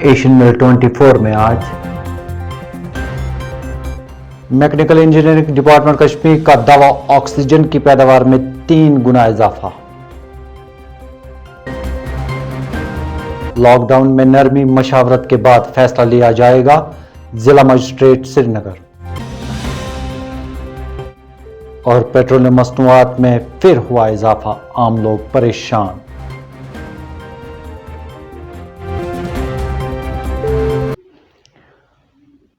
Asian mail 24 में आज mechanical engineering department Kashmir का दावा, ऑक्सीजन की पैदावार में 3 गुना इजाफा। लॉकडाउन में नरमी मशावरत के बाद फैसला लिया जाएगा, जिला मजिस्ट्रेट श्रीनगर। और पेट्रोलियम मसनूआत में फिर हुआ इजाफा, आम लोग परेशान।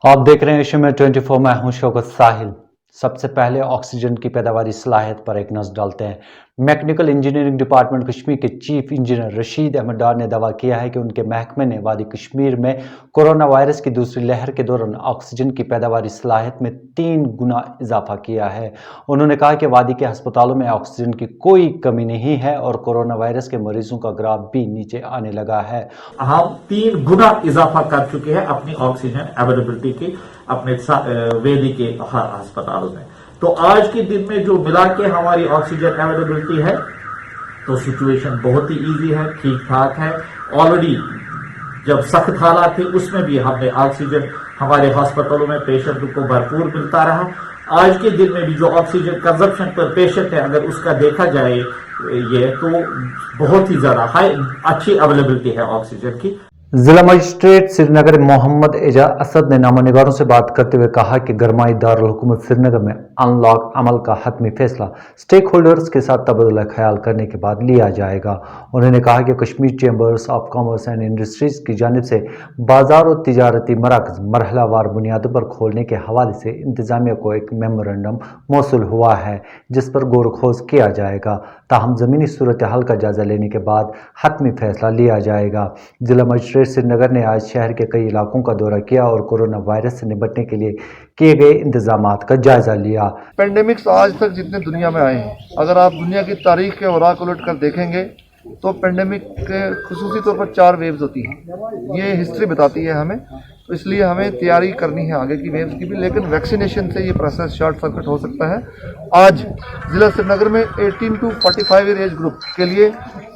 आप देख रहे हैं एशियन मेल 24, मैं हूं शौकत साहिल। सबसे पहले ऑक्सीजन की पैदावारी सलाहियत पर एक नजर डालते हैं। मैकेनिकल इंजीनियरिंग डिपार्टमेंट कश्मीर के चीफ इंजीनियर रशीद अहमद डार ने दावा किया है कि उनके महकमे ने वादी कश्मीर में कोरोना वायरस की दूसरी लहर के दौरान ऑक्सीजन की पैदावारी सलाहियत में 3 गुना इजाफा किया है। उन्होंने कहा कि वादी के अस्पतालों में ऑक्सीजन की कोई कमी नहीं है और कोरोना वायरस के मरीजों का ग्राफ भी नीचे आने लगा है। हम 3 गुना इजाफा कर चुके हैं अपनी ऑक्सीजन अवेलेबिलिटी की अपने वेदी के अस्पतालों में। तो आज के दिन में जो मिला के हमारी ऑक्सीजन अवेलेबिलिटी है तो सिचुएशन बहुत ही इजी है, ठीक ठाक है। ऑलरेडी जब सख्त हालात थे उसमें भी हमने ऑक्सीजन हमारे अस्पतालों में पेशेंट को भरपूर मिलता रहा। आज के दिन में भी जो ऑक्सीजन कंजप्शन पर पेशेंट है, अगर उसका देखा जाए ये तो बहुत ही ज्यादा हाई अच्छी अवेलेबिलिटी है ऑक्सीजन की। जिला मजिस्ट्रेट श्रीनगर मोहम्मद एजाज असद ने नामोनिगारों से बात करते हुए कहा कि गरमाई दारुल हुकूमत श्रीनगर में अनलॉक अमल का हतमी फैसला स्टेक होल्डर्स के साथ तबादला ख्याल करने के बाद लिया जाएगा। उन्होंने कहा कि Kashmir chambers of commerce and industries की जानिब से बाजार और तिजारती मराकज मरहलावार बुनियादों पर खोलने के हवाले से इंतजामिया को एक मेमोरेंडम मौसूल हुआ है, जिस पर गौर खोज किया जाएगा। ताहम ज़मीनी सूरत हाल का जायजा लेने के बाद हतमी फैसला लिया जाएगा। जिला मजिस्ट्रेट श्रीनगर ने आज शहर के कई इलाकों का दौरा किया और कोरोना वायरस से निपटने के लिए किए गए इंतजामात का जायजा लिया। पेंडेमिक्स आज तक जितने दुनिया में आए हैं, अगर आप दुनिया की तारीख के औराक उलट कर देखेंगे तो पेंडेमिक के खुसूसी तौर पर 4 वेव्स होती हैं। ये हिस्ट्री बताती है हमें, तो इसलिए हमें तैयारी करनी है आगे की वेव्स की भी। लेकिन वैक्सीनेशन से ये प्रोसेस शॉर्ट सर्किट हो सकता है। आज ज़िला श्रीनगर में 18 to 45 ईयर एज ग्रुप के लिए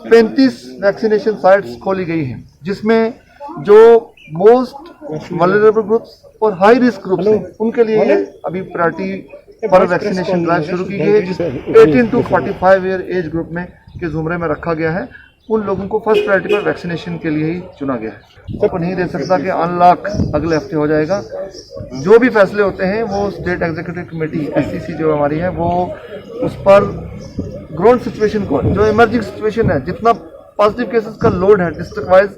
35 वैक्सीनेशन साइट्स खोली गई हैं, जिसमें जो मोस्ट वल्नरेबल ग्रुप्स और हाई रिस्क ग्रुप्स हैं उनके लिए अभी प्रायोरिटी पर वैक्सीनेशन ड्राइव शुरू की गई है, जिस 18 to 45 ईयर एज ग्रुप में के ज़ुमरे में रखा गया है। उन लोगों को फर्स्ट प्रायोरिटी पर वैक्सीनेशन के लिए ही चुना गया है। तो नहीं दे सकता कि अनलॉक अगले हफ्ते हो जाएगा। जो भी फैसले होते हैं वो स्टेट एग्जीक्यूटिव कमेटी SCC जो हमारी है वो उस पर ग्राउंड सिचुएशन को, जो इमर्जिंग सिचुएशन है, जितना पॉजिटिव केसेस का लोड है डिस्ट्रिक्ट वाइज,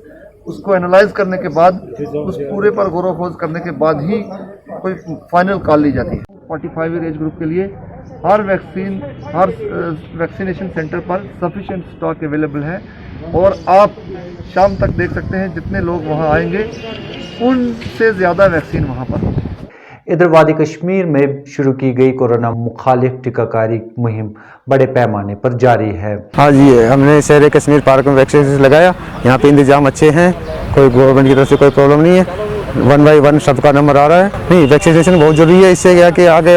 उसको एनालाइज करने के बाद उस पूरे पर गौर खोज करने के बाद ही कोई फाइनल कॉल ली जाती है। 45 ईयर एज ग्रुप के लिए हर वैक्सीनेशन सेंटर पर सफिशिएंट स्टॉक अवेलेबल है और आप शाम तक देख सकते हैं जितने लोग वहां आएंगे उनसे ज़्यादा वैक्सीन वहां पर होगी। इधर वादी कश्मीर में शुरू की गई कोरोना मुखालिफ टीकाकारी मुहिम बड़े पैमाने पर जारी है। हाँ जी, हमने शहर कश्मीर पार्क में वैक्सीनेशन लगाया। यहाँ पे इंतजाम अच्छे हैं, कोई गवर्नमेंट की तरफ से कोई प्रॉब्लम नहीं है। 1 by 1 सबका नंबर आ रहा है। नहीं, वैक्सीनेशन बहुत जरूरी है। इससे क्या कि आगे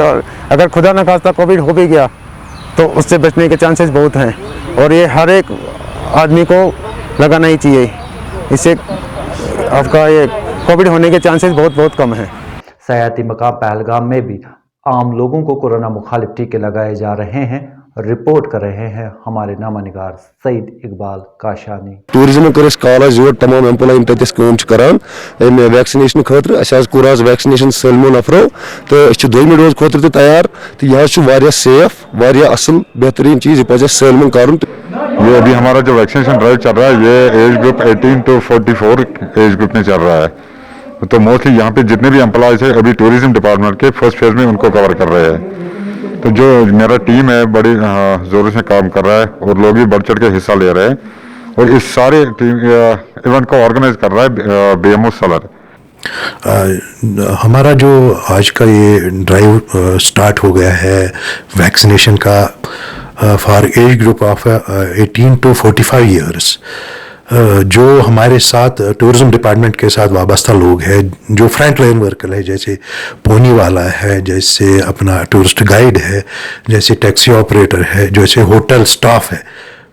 अगर खुदा न खास्ता कोविड हो भी गया तो उससे बचने के चांसेस बहुत हैं और ये हर एक आदमी को लगाना ही चाहिए। इससे आपका ये कोविड होने के चांसेस बहुत कम हैं। सयाहती मकाम पहलगाम में भी आम लोगों को कोरोना मुखालिफ टीके लगाए जा रहे हैं। रिपोर्ट कर रहे हैं हमारे नामानिगार सईद इकबाल काशानी। टूरिज्म कर कॉल योर तमाम एम्प्लॉयन तस करान वैक्सीनेशन खतर कोर वैक्सीनेशन सलमो नफरो तो दोमी डोज खतर तो तैयार तो यह सेफ वारिया असल बेहतरीन चीज़ पे सलमन कर। ये अभी हमारा जो वैक्सीनेशन ड्राइव चल रहा है ये age group 18 to 44 age group में चल रहा है। तो मोस्टली यहाँ पे जितने भी एम्प्लॉयज है अभी टूरिज्म डिपार्टमेंट के फर्स्ट फेज में उनको कवर कर रहे हैं। तो जो मेरा टीम है बड़ी जोरों से काम कर रहा है और लोग भी बढ़ चढ़ के हिस्सा ले रहे हैं और इस सारे इवेंट को ऑर्गेनाइज कर रहा है BMO सलर। हमारा जो आज का ये ड्राइव स्टार्ट हो गया है वैक्सीनेशन का for age group of 18 to 45 years, जो हमारे साथ टूरिज्म डिपार्टमेंट के साथ वाबस्ता लोग हैं, जो फ्रंट लाइन वर्कर है, जैसे पोनी वाला है, जैसे अपना टूरिस्ट गाइड है, जैसे टैक्सी ऑपरेटर है, जैसे होटल स्टाफ है,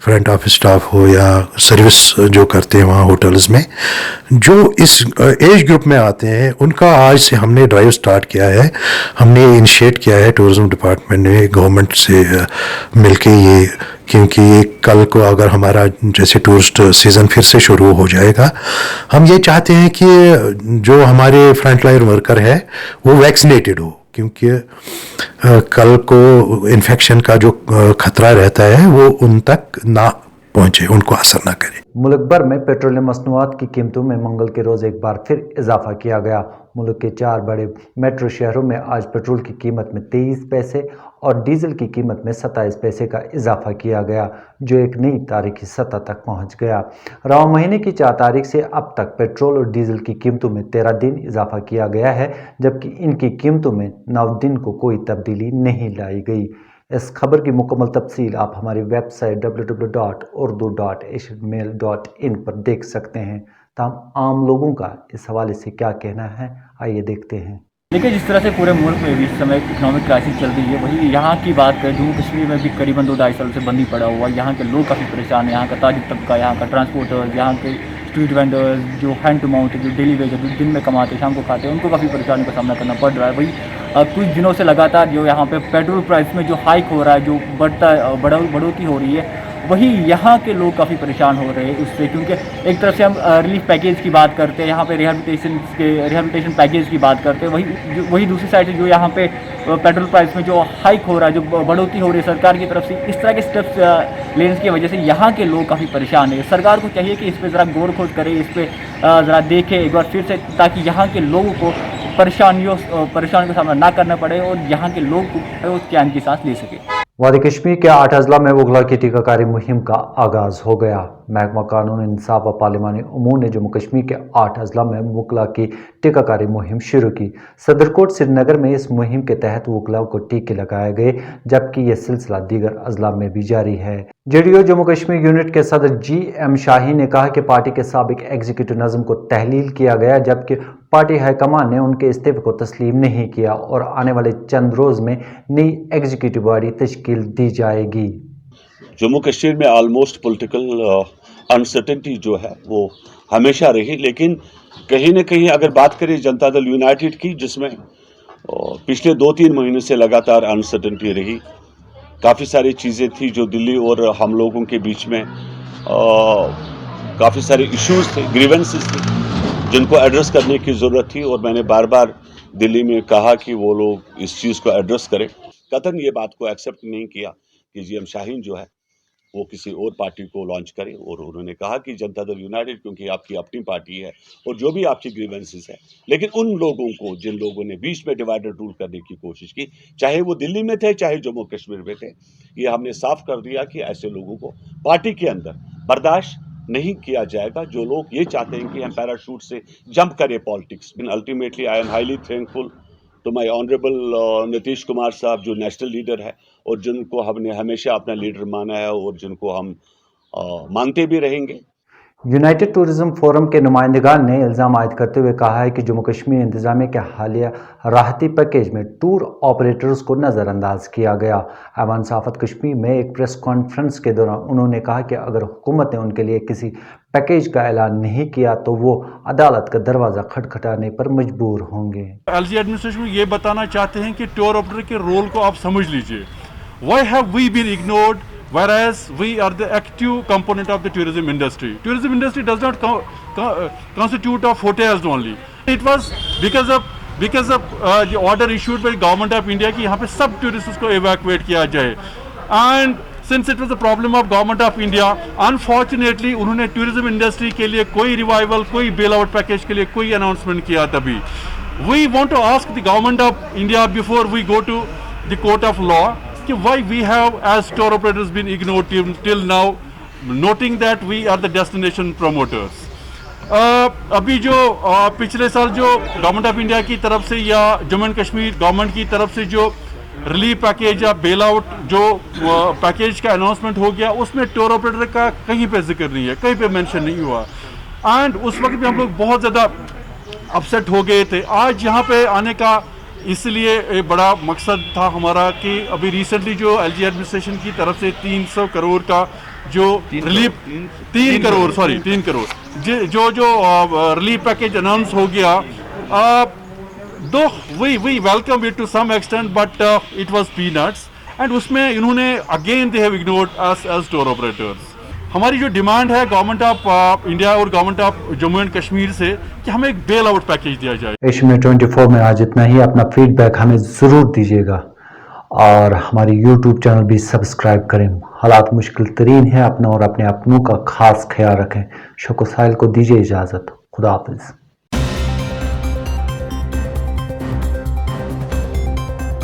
फ्रंट ऑफिस स्टाफ हो या सर्विस जो करते हैं वहाँ होटल्स में, जो इस एज ग्रुप में आते हैं, उनका आज से हमने ड्राइव स्टार्ट किया है। हमने इनिशिएट किया है टूरिज्म डिपार्टमेंट ने गवर्नमेंट से मिलके ये, क्योंकि ये कल को अगर हमारा जैसे टूरिस्ट सीज़न फिर से शुरू हो जाएगा, हम ये चाहते हैं कि जो हमारे फ्रंट लाइन वर्कर है वो वैक्सीनेटेड हो, क्योंकि कल को इन्फेक्शन का जो खतरा रहता है वो उन तक ना पहुंचे, उनको असर ना करे। मुल्क भर में पेट्रोलियम मसनूआत की कीमतों में मंगल के रोज़ एक बार फिर इजाफा किया गया। मुल्क के 4 बड़े मेट्रो शहरों में आज पेट्रोल की कीमत में 23 पैसे और डीजल की कीमत में 27 पैसे का इजाफा किया गया, जो एक नई तारीखी सतह तक पहुंच गया। रवां महीने की 4 तारीख से अब तक पेट्रोल और डीजल की कीमतों में 13 दिन इजाफा किया गया है, जबकि इनकी कीमतों में 9 दिन को कोई तब्दीली नहीं लाई गई। इस खबर की मुकम्मल तफसील आप हमारी वेबसाइट www.urdu.ashmail.in पर देख सकते हैं। तमाम आम लोगों का इस हवाले से क्या कहना है, आइए देखते हैं। देखिए, जिस तरह से पूरे मुल्क में भी इस समय इकोनॉमिक क्राइसिस चल रही है, वही यहाँ की बात करें, जम्मू कश्मीर में भी करीबन 2-2.5 साल से बंदी पड़ा हुआ। यहाँ के लोग काफ़ी परेशान हैं, यहाँ का ताजिर तबका, यहाँ का ट्रांसपोर्टर्स, यहाँ के स्ट्रीट वेंडर्स, जो हैंड टू माउथ, जो डेली वेज जो दिन में कमाते शाम को खाते हैं, उनको काफ़ी परेशानी का सामना करना पड़ रहा है। वही कुछ दिनों से लगातार जो यहाँ पे पेट्रोल प्राइस में जो हाइक हो रहा है, जो बढ़ोतरी हो रही है, वही यहाँ के लोग काफ़ी परेशान हो रहे हैं उससे, क्योंकि एक तरफ से हम रिलीफ पैकेज की बात करते हैं, यहाँ पे रिहैबिलिटेशन पैकेज की बात करते हैं, वही दूसरी साइड से जो यहाँ पे पेट्रोल प्राइस में जो हाइक हो रहा है, जो बढ़ोतरी हो रही है सरकार की तरफ से, इस तरह के स्टेप्स लेने की वजह से यहाँ के लोग काफ़ी परेशान हैं। सरकार को चाहिए कि इस पर ज़रा गौर खोज करे, इस पर ज़रा देखे एक बार फिर से, ताकि यहाँ के लोगों को परेशानियों का सामना ना करना पड़े और यहाँ के लोग उस चैन की सांस ले सके। वादी कश्मीर के 8 अजला में वकला की टीकाकारी मुहिम का आगाज़ हो गया। महकमा कानून इंसाफ व पार्लिमानी उमूर ने जम्मू कश्मीर के 8 अजला में वकला की टीकाकारी मुहिम शुरू की। सदरकोट श्रीनगर में इस मुहिम के तहत वकला को टीके लगाए गए, जबकि यह सिलसिला दीगर अजला में भी जारी है। जेडीयू जम्मू कश्मीर यूनिट के सदर GM शाहीन ने कहा कि पार्टी के साबिक एग्जीक्यूटिव नज़म को तहलील किया गया, जबकि पार्टी हाईकमान ने उनके इस्तीफे को तस्लीम नहीं किया और आने वाले चंद रोज़ में नई एग्जीक्यूटिव बॉडी तश्कील दी जाएगी। जम्मू कश्मीर में ऑलमोस्ट पॉलिटिकल अनसर्टेनिटी जो है वो हमेशा रही, लेकिन कहीं न कहीं अगर बात करें जनता दल यूनाइटेड की, जिसमें पिछले 2-3 महीने से लगातार अनसर्टेनिटी रही, काफ़ी सारी चीज़ें थी जो दिल्ली और हम लोगों के बीच में काफ़ी सारे इश्यूज थे, ग्रीवेंसेस थे, जिनको एड्रेस करने की ज़रूरत थी। और मैंने बार बार दिल्ली में कहा कि वो लोग इस चीज़ को एड्रेस करें। कतन ये बात को एक्सेप्ट नहीं किया कि GM शाहीन जो है वो किसी और पार्टी को लॉन्च करें, और उन्होंने कहा कि जनता दल यूनाइटेड क्योंकि आपकी अपनी पार्टी है और जो भी आपकी ग्रीवेंसेस है, लेकिन उन लोगों को जिन लोगों ने बीच में डिवाइडेड रूल करने की कोशिश की, चाहे वो दिल्ली में थे चाहे जम्मू कश्मीर में थे, ये हमने साफ कर दिया कि ऐसे लोगों को पार्टी के अंदर बर्दाश्त नहीं किया जाएगा, जो लोग ये चाहते हैं कि हम पैराशूट से जंप करें politics. Ultimately I am highly thankful to my honourable Nitish Kumar साहब, जो नेशनल लीडर है और जिनको हमने हमेशा अपना लीडर माना है और जिनको हम मानते भी रहेंगे। यूनाइटेड टूरिज्म फोरम के नुमाइंदगान ने इल्ज़ाम आयद करते हुए कहा है कि जम्मू कश्मीर इंतजामिया के हालिया राहती पैकेज में टूर ऑपरेटर्स को नज़रअंदाज किया गया। ऐवान सहाफ़त कश्मीर में एक प्रेस कॉन्फ्रेंस के दौरान उन्होंने कहा कि अगर हुकूमत ने उनके लिए किसी पैकेज का ऐलान नहीं किया तो वो अदालत का दरवाज़ा खटखटाने पर मजबूर होंगे। एलजी एडमिनिस्ट्रेशन ये बताना चाहते हैं कि टूर ऑपरेटर के रोल को आप समझ लीजिए। Why have we been ignored, whereas we are the active component of the tourism industry? Tourism industry does not constitute of hotels only. It was because of the order issued by government of India कि यहाँ पे सब tourists को evacuate किया जाए, and since it was a problem of government of India, unfortunately उन्होंने tourism industry के लिए कोई revival, कोई bailout package के लिए कोई announcement किया तभी। We want to ask the government of India before we go to the court of law कि why we have as tour operators been ignored till now, noting that we are the destination promoters. अभी जो पिछले साल जो government of India की तरफ से या जम्मू एंड कश्मीर गवर्नमेंट की तरफ से जो रिलीफ पैकेज या बेल आउट जो पैकेज का अनाउंसमेंट हो गया, उसमें टूर ऑपरेटर का कहीं पे जिक्र नहीं है, कहीं पे मेंशन नहीं हुआ, एंड उस वक्त भी हम लोग बहुत ज़्यादा अपसेट हो गए थे। आज यहाँ पे आने का इसलिए एक बड़ा मकसद था हमारा कि अभी रिसेंटली जो एलजी एडमिनिस्ट्रेशन की तरफ से 300 करोड़ का जो रिलीफ 3 करोड़ जो रिलीफ पैकेज अनाउंस हो गया, though we welcome it to some extent but it was peanuts and उसमें इन्होंने again they have ignored us as tour operators. हमारी जो डिमांड है गवर्नमेंट ऑफ इंडिया और government of Jammu and Kashmir से कि हमें एक बेल आउट पैकेज दिया जाए। एशिया में 24 में आज इतना ही। अपना फीडबैक हमें ज़रूर दीजिएगा और हमारी YouTube चैनल भी सब्सक्राइब करें। हालात मुश्किल तरीन है, अपना और अपने अपनों का खास ख्याल रखें। शोको साहिल को दीजिए इजाज़त। खुदा हाफिज़।